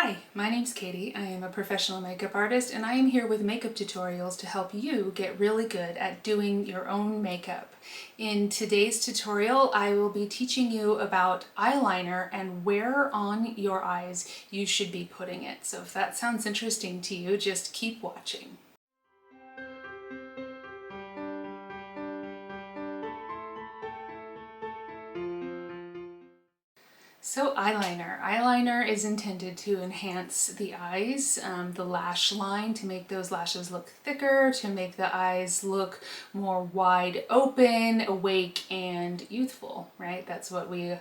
Hi, my name's Katie. I am a professional makeup artist and I am here with makeup tutorials to help you get really good at doing your own makeup. In today's tutorial, I will be teaching you about eyeliner and where on your eyes you should be putting it. So if that sounds interesting to you, just keep watching. So eyeliner. Eyeliner is intended to enhance the eyes, the lash line, to make those lashes look thicker, to make the eyes look more wide open, awake, and youthful, right? That's what we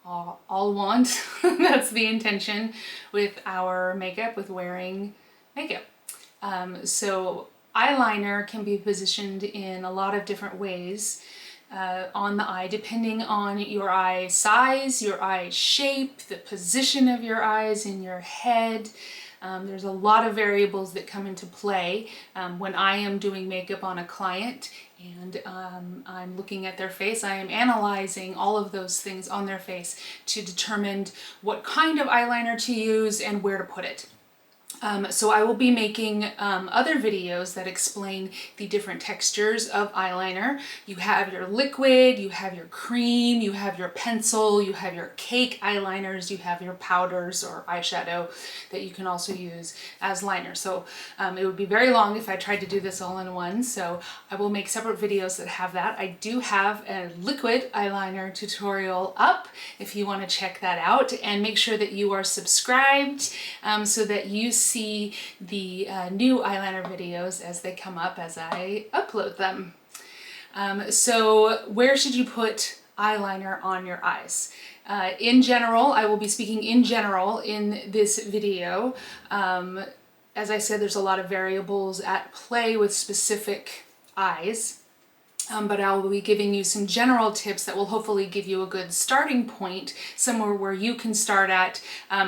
all want. That's the intention with our makeup, with wearing makeup. So eyeliner can be positioned in a lot of different ways on the eye, depending on your eye size, your eye shape, the position of your eyes in your head. There's a lot of variables that come into play when I am doing makeup on a client and I'm looking at their face. I am analyzing all of those things on their face to determine what kind of eyeliner to use and where to put it. So I will be making other videos that explain the different textures of eyeliner. You have your liquid, you have your cream, you have your pencil, you have your cake eyeliners, you have your powders or eyeshadow that you can also use as liner. So it would be very long if I tried to do this all in one, so I will make separate videos that have that. I do have a liquid eyeliner tutorial up if you want to check that out, and make sure that you are subscribed so that you see the new eyeliner videos as they come up as I upload them. So where should you put eyeliner on your eyes? In general, I will be speaking in general in this video. As I said, there's a lot of variables at play with specific eyes. But I will be giving you some general tips that will hopefully give you a good starting point, somewhere where you can start at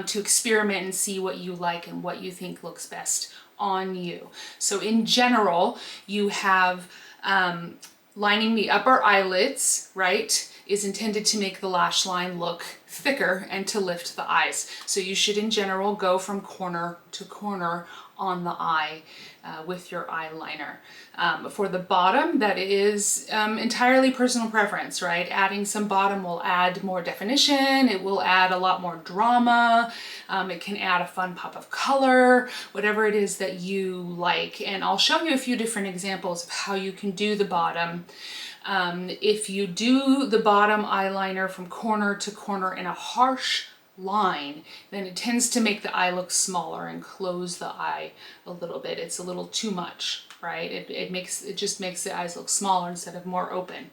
to experiment and see what you like and what you think looks best on you. So in general, you have lining the upper eyelids, right, is intended to make the lash line look thicker and to lift the eyes. So you should in general go from corner to corner on the eye with your eyeliner. For the bottom, that is entirely personal preference, right? Adding some bottom will add more definition, it will add a lot more drama, it can add a fun pop of color, whatever it is that you like. And I'll show you a few different examples of how you can do the bottom. If you do the bottom eyeliner from corner to corner in a harsh line, then it tends to make the eye look smaller and close the eye a little bit. It's a little too much, right? It just makes the eyes look smaller instead of more open,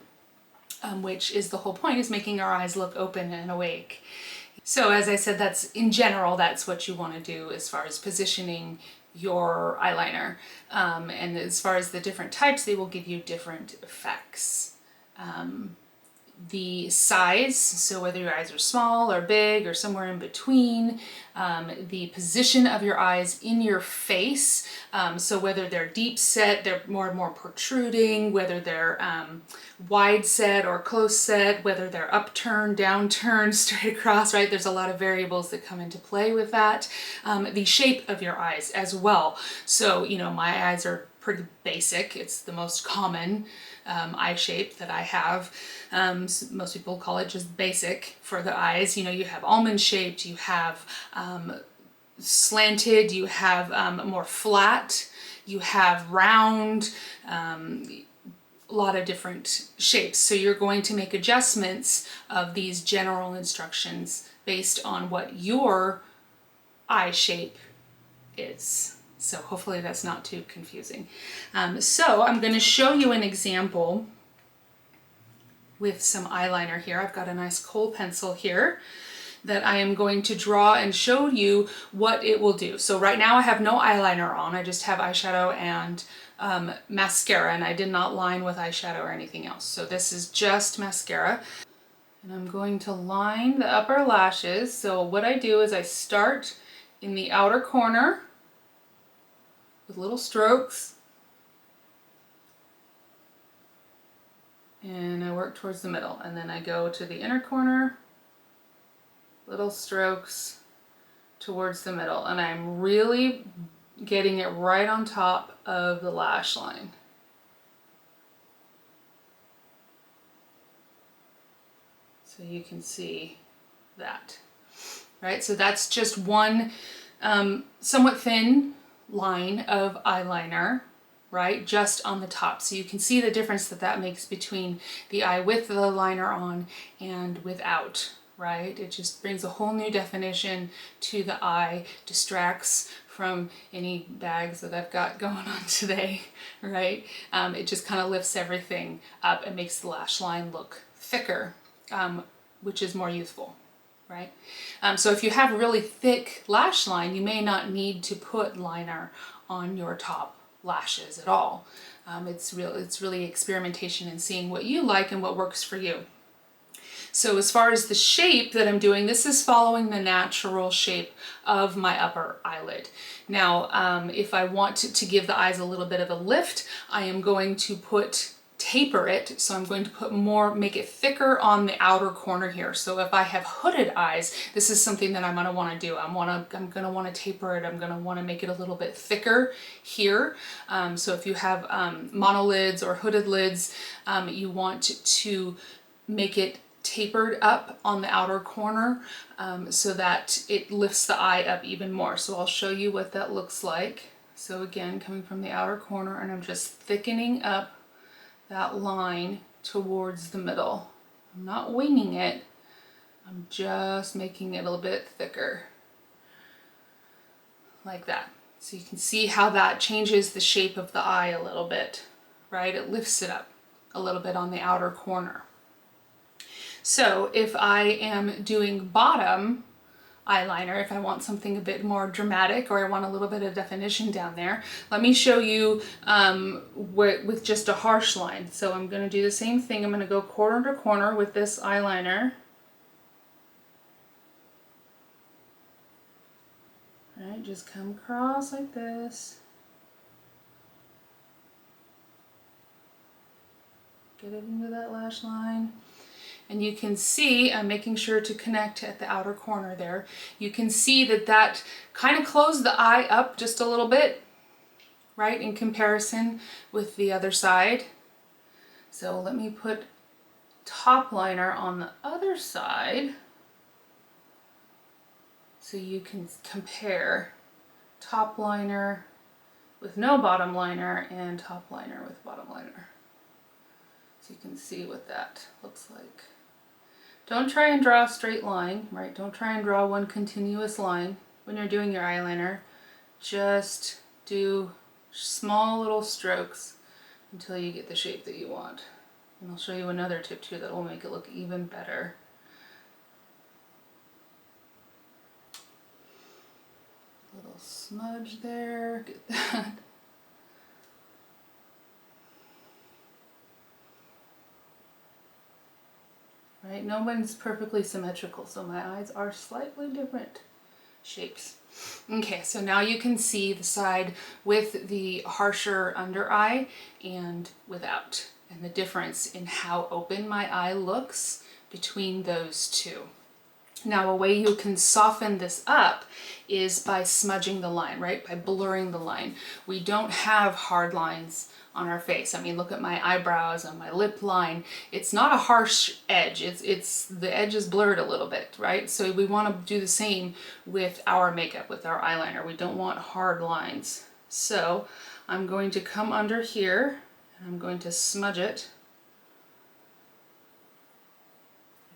which is the whole point, is making our eyes look open and awake. So as I said, that's in general, that's what you want to do as far as positioning your eyeliner. And as far as the different types, they will give you different effects. The size, so whether your eyes are small or big or somewhere in between, the position of your eyes in your face, so whether they're deep set, they're more and more protruding, whether they're wide set or close set, whether they're upturned, downturned, straight across, right? There's a lot of variables that come into play with that. The shape of your eyes as well. So, you know, my eyes are pretty basic. It's the most common eye shape that I have. Most people call it just basic for the eyes. You know, you have almond shaped, you have slanted, you have more flat, you have round, a lot of different shapes. So you're going to make adjustments of these general instructions based on what your eye shape is. So hopefully that's not too confusing. So I'm going to show you an example with some eyeliner here. I've got a nice kohl pencil here that I am going to draw and show you what it will do. So right now I have no eyeliner on. I just have eyeshadow and mascara, and I did not line with eyeshadow or anything else. So this is just mascara. And I'm going to line the upper lashes. So what I do is I start in the outer corner with little strokes, and I work towards the middle, and then I go to the inner corner, little strokes, towards the middle, and I'm really getting it right on top of the lash line. So you can see that, right? So that's just one somewhat thin line of eyeliner, right? Just on the top. So you can see the difference that that makes between the eye with the liner on and without, right? It just brings a whole new definition to the eye, distracts from any bags that I've got going on today, right? It just kind of lifts everything up and makes the lash line look thicker, which is more youthful, right? So if you have a really thick lash line, you may not need to put liner on your top lashes at all. It's really experimentation and seeing what you like and what works for you. So as far as the shape that I'm doing, this is following the natural shape of my upper eyelid. Now, if I want to give the eyes a little bit of a lift, I am going to taper it. So I'm going to put more, make it thicker on the outer corner here. So if I have hooded eyes, this is something that I'm going to want to do. I'm going to want to taper it. I'm going to want to make it a little bit thicker here. So if you have monolids or hooded lids, you want to make it tapered up on the outer corner so that it lifts the eye up even more. So I'll show you what that looks like. So again, coming from the outer corner, and I'm just thickening up that line towards the middle. I'm not winging it, I'm just making it a little bit thicker, like that. So you can see how that changes the shape of the eye a little bit, right? It lifts it up a little bit on the outer corner. So if I am doing bottom eyeliner, if I want something a bit more dramatic or I want a little bit of definition down there, let me show you with just a harsh line. So I'm going to do the same thing. I'm going to go corner to corner with this eyeliner. Right, just come across like this. Get it into that lash line. And you can see, I'm making sure to connect at the outer corner there. You can see that that kind of closed the eye up just a little bit, right, in comparison with the other side. So let me put top liner on the other side so you can compare top liner with no bottom liner and top liner with bottom liner. So you can see what that looks like. Don't try and draw a straight line, right? Don't try and draw one continuous line when you're doing your eyeliner. Just do small little strokes until you get the shape that you want. And I'll show you another tip too that will make it look even better. A little smudge there, get that. Right? No one's perfectly symmetrical, so my eyes are slightly different shapes. Okay, so now you can see the side with the harsher under eye and without, and the difference in how open my eye looks between those two. Now, a way you can soften this up is by smudging the line, right? By blurring the line. We don't have hard lines on our face. I mean, look at my eyebrows and my lip line. It's not a harsh edge. It's the edge is blurred a little bit, right? So we want to do the same with our makeup, with our eyeliner. We don't want hard lines. So I'm going to come under here and I'm going to smudge it.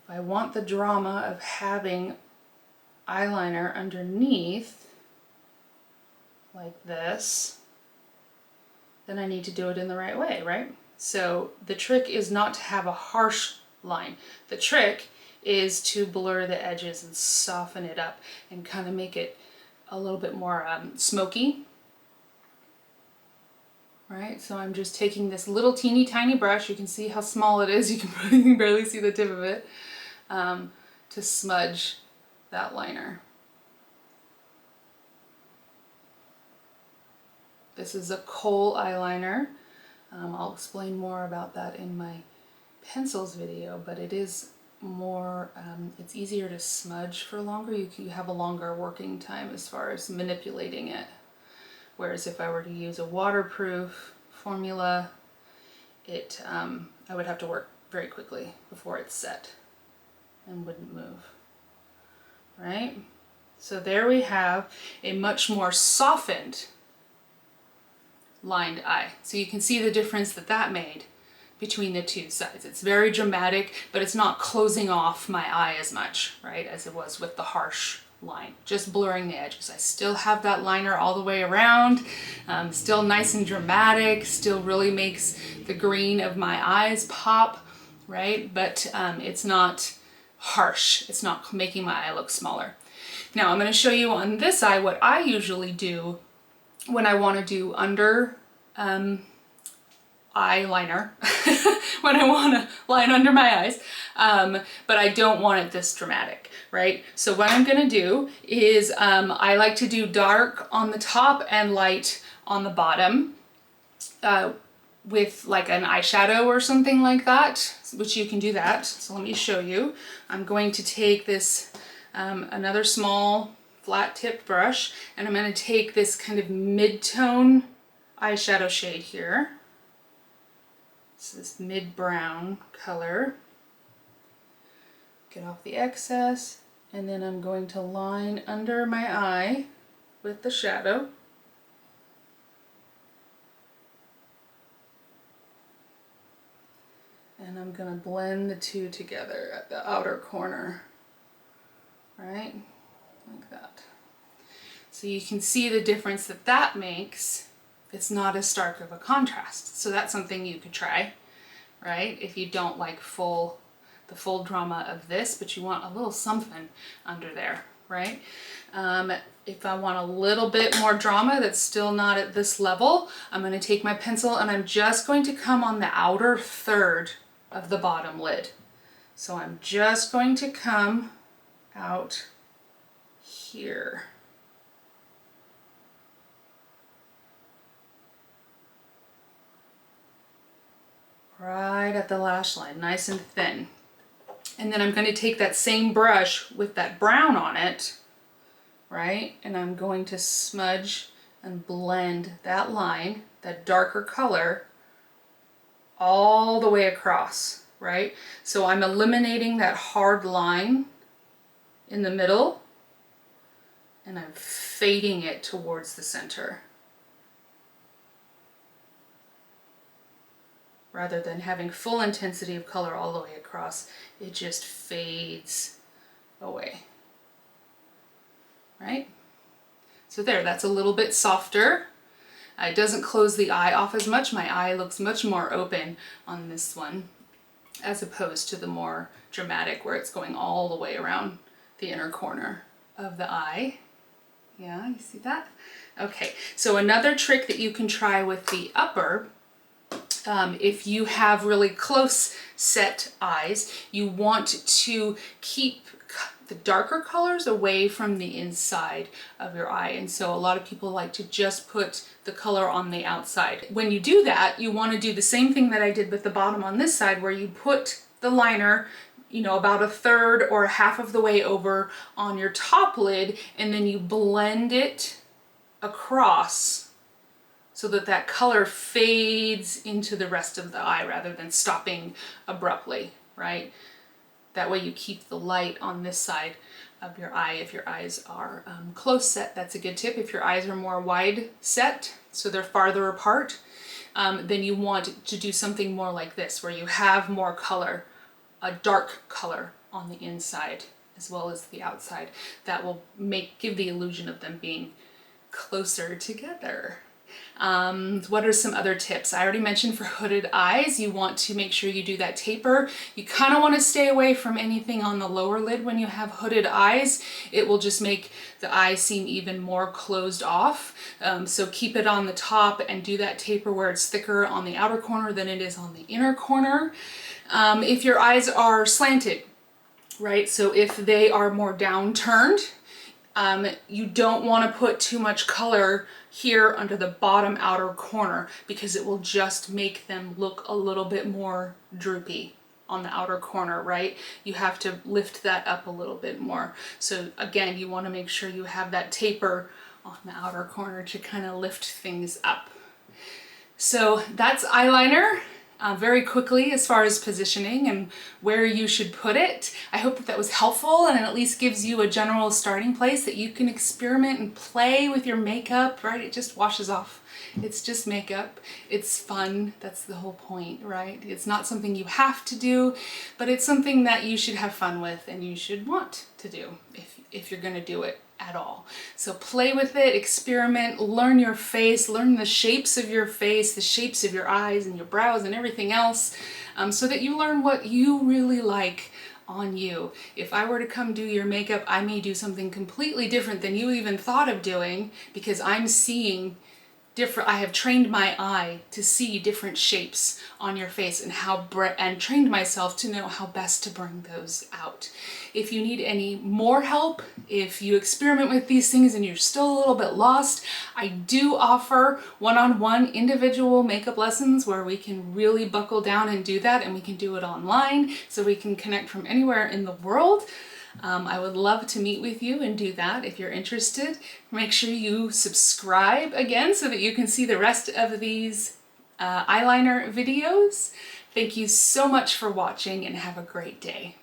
If I want the drama of having eyeliner underneath like this, then I need to do it in the right way, right? So the trick is not to have a harsh line. The trick is to blur the edges and soften it up and kind of make it a little bit more smoky. Right, so I'm just taking this little teeny tiny brush, you can see how small it is, you can barely see the tip of it, to smudge that liner. This is a kohl eyeliner. I'll explain more about that in my pencils video, but it is more, it's easier to smudge for longer. You have a longer working time as far as manipulating it. Whereas if I were to use a waterproof formula, I would have to work very quickly before it's set and wouldn't move, right? So there we have a much more softened lined eye. So you can see the difference that that made between the two sides. It's very dramatic, but it's not closing off my eye as much, right, as it was with the harsh line, just blurring the edges. I still have that liner all the way around, still nice and dramatic, still really makes the green of my eyes pop, right, but it's not harsh. It's not making my eye look smaller. Now I'm going to show you on this eye what I usually do when I want to do under eyeliner, when I want to line under my eyes, but I don't want it this dramatic, right? So what I'm going to do is I like to do dark on the top and light on the bottom with like an eyeshadow or something like that, which you can do that. So let me show you. I'm going to take this another small flat tipped brush, and I'm going to take this kind of mid-tone eyeshadow shade here. It's this mid-brown color. Get off the excess, and then I'm going to line under my eye with the shadow. And I'm going to blend the two together at the outer corner, right? Like that. So you can see the difference that that makes. It's not as stark of a contrast. So that's something you could try, right? If you don't like the full drama of this, but you want a little something under there, right? If I want a little bit more drama that's still not at this level, I'm going to take my pencil and I'm just going to come on the outer third of the bottom lid. So I'm just going to come out here. Right at the lash line, nice and thin. And then I'm going to take that same brush with that brown on it, right? And I'm going to smudge and blend that line, that darker color, all the way across, right? So I'm eliminating that hard line in the middle, and I'm fading it towards the center. Rather than having full intensity of color all the way across, it just fades away, right? So there, that's a little bit softer. It doesn't close the eye off as much. My eye looks much more open on this one, as opposed to the more dramatic where it's going all the way around the inner corner of the eye. Yeah, you see that? Okay, so another trick that you can try with the upper, if you have really close set eyes, you want to keep the darker colors away from the inside of your eye. And so a lot of people like to just put the color on the outside. When you do that, you want to do the same thing that I did with the bottom on this side, where you put the liner, you know, about a third or half of the way over on your top lid, and then you blend it across so that that color fades into the rest of the eye rather than stopping abruptly, right? That way you keep the light on this side of your eye. If your eyes are close set, that's a good tip. If your eyes are more wide set, so they're farther apart, then you want to do something more like this, where you have more color, a dark color on the inside as well as the outside. That will give the illusion of them being closer together. What are some other tips? I already mentioned for hooded eyes, you want to make sure you do that taper. You kind of want to stay away from anything on the lower lid when you have hooded eyes. It will just make the eye seem even more closed off. So keep it on the top and do that taper where it's thicker on the outer corner than it is on the inner corner. If your eyes are slanted, right? So if they are more downturned, you don't want to put too much color here under the bottom outer corner, because it will just make them look a little bit more droopy, on the outer corner, right? You have to lift that up a little bit more. So again, you want to make sure you have that taper on the outer corner to kind of lift things up. So that's eyeliner. Very quickly as far as positioning and where you should put it. I hope that that was helpful and it at least gives you a general starting place that you can experiment and play with your makeup, right? It just washes off. It's just makeup. It's fun. That's the whole point, right? It's not something you have to do, but it's something that you should have fun with and you should want to do if you're going to do it at all. So play with it, experiment, learn your face, learn the shapes of your face, the shapes of your eyes and your brows and everything else, so that you learn what you really like on you. If I were to come do your makeup, I may do something completely different than you even thought of doing because I'm seeing different, I have trained my eye to see different shapes on your face and and trained myself to know how best to bring those out. If you need any more help, if you experiment with these things and you're still a little bit lost, I do offer one-on-one individual makeup lessons where we can really buckle down and do that, and we can do it online so we can connect from anywhere in the world. I would love to meet with you and do that if you're interested. Make sure you subscribe again so that you can see the rest of these eyeliner videos. Thank you so much for watching and have a great day.